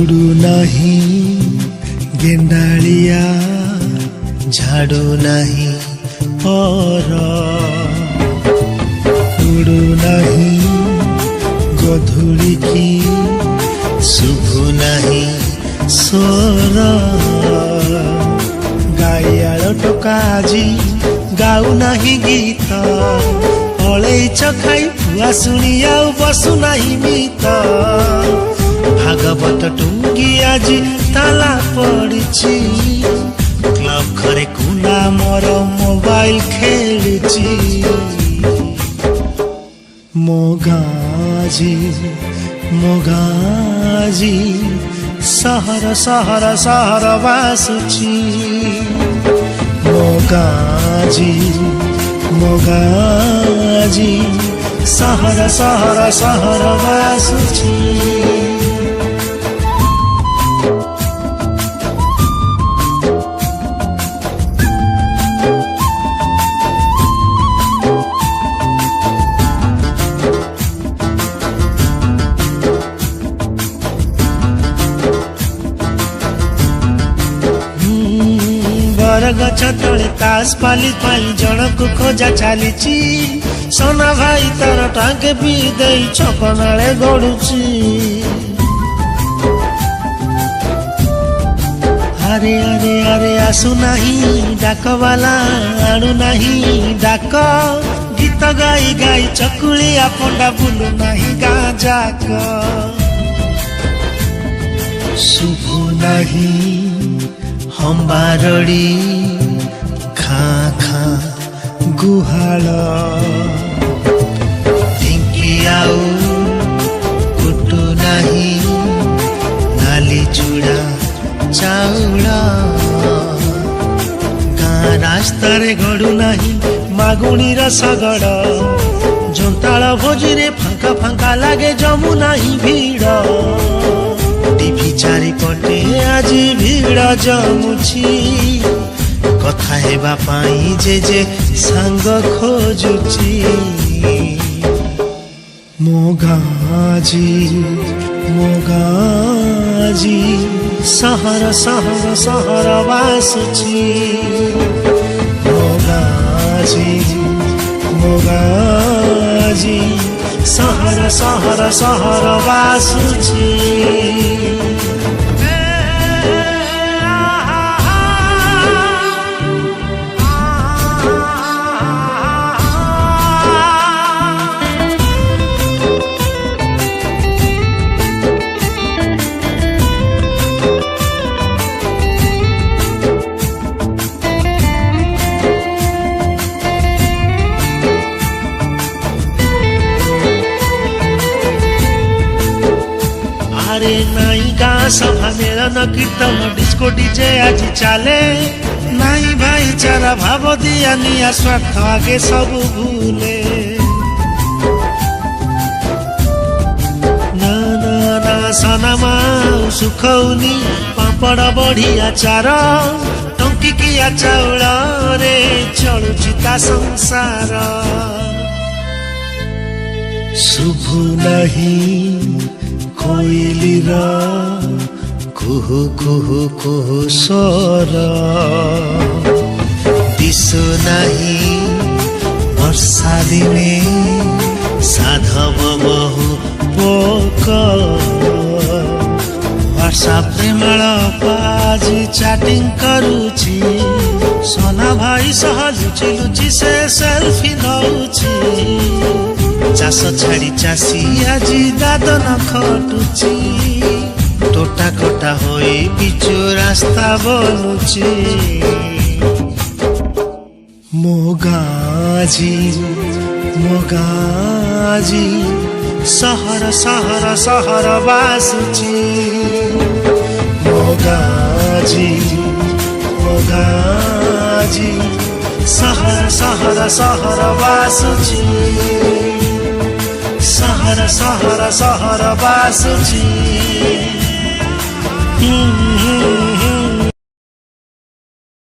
उड़ू नहीं गेंडालिया झाड़ू नहीं पर उड़ू नहीं गधूली की शुभु नहीं स्वर गाइयाल टोका जी गाऊ नहीं गीत अलैच खाई फुआ शुणी आउ बसु नहीं मित भागवत टुंगी आज ताला पड़ी क्लब घरे कुना मोर मोबाइल खेलुची मोगाजी मोगाजी सहर सहर सहर बासुची मोगाजी मोगाजी सहर सहर सहर बासुची गछ तले तास पाली पाई जनक खोजा चली सोना भाई तार टांगे भी दे छपनाले गड़ुची अरे अरे अरे आसु नहीं डाक वाला आणु नहीं डाक गीत गाई गाई चकुलिया पंडा बुलु नहीं गाँ जाक शुभु नहीं हम्बारड़ी खा खा गुहाल ढिंकी आउ कुटु नहीं नाली चूड़ा चाउल गाँ रास्ता रे गड़ू नहीं मागुणी रसगड़ जोंताल भोजी रे फांका फांका लागे जमु नहीं भीड़ टीवी चारिपटे आज भीड़ जमुची कथा हेबा पाई जे सांग खोजुची मोगाजी मोगाजी सहर सहर सहर बासुची मोगाजी मोगाजी सहर सहर सहर बासुची अरे नाई गाँ सभा मेलन कीर्तन डिस्को डीजे आज चले नाई भाईचारा भाव दिया निया स्वार्थ आगे सब भूले ना ना ना सनमा सुखौनी पापड़ बढ़िया चार टंकी किया चाउल रे चलुची ता संसार शुभु नहीं कोइलीर कुहु कुहु कुहु स्वर दिशु नहीं वर्षा दिने साधव बहु पोक व्हाट्सएप प्रेमल पाजी चैटिंग करुची सोना भाई सह लुची लुची से सेल्फी नौची चाष छाड़ी चाषी आजी दादन खटुची टोटा कोटा होई पिचु रास्ता बोलुची मोगाजी मोगाजी सहर सहर सहर बासुची मोगाजी मोगाजी सहर सहर सहर बासुची सहर सहर सहर बासुची।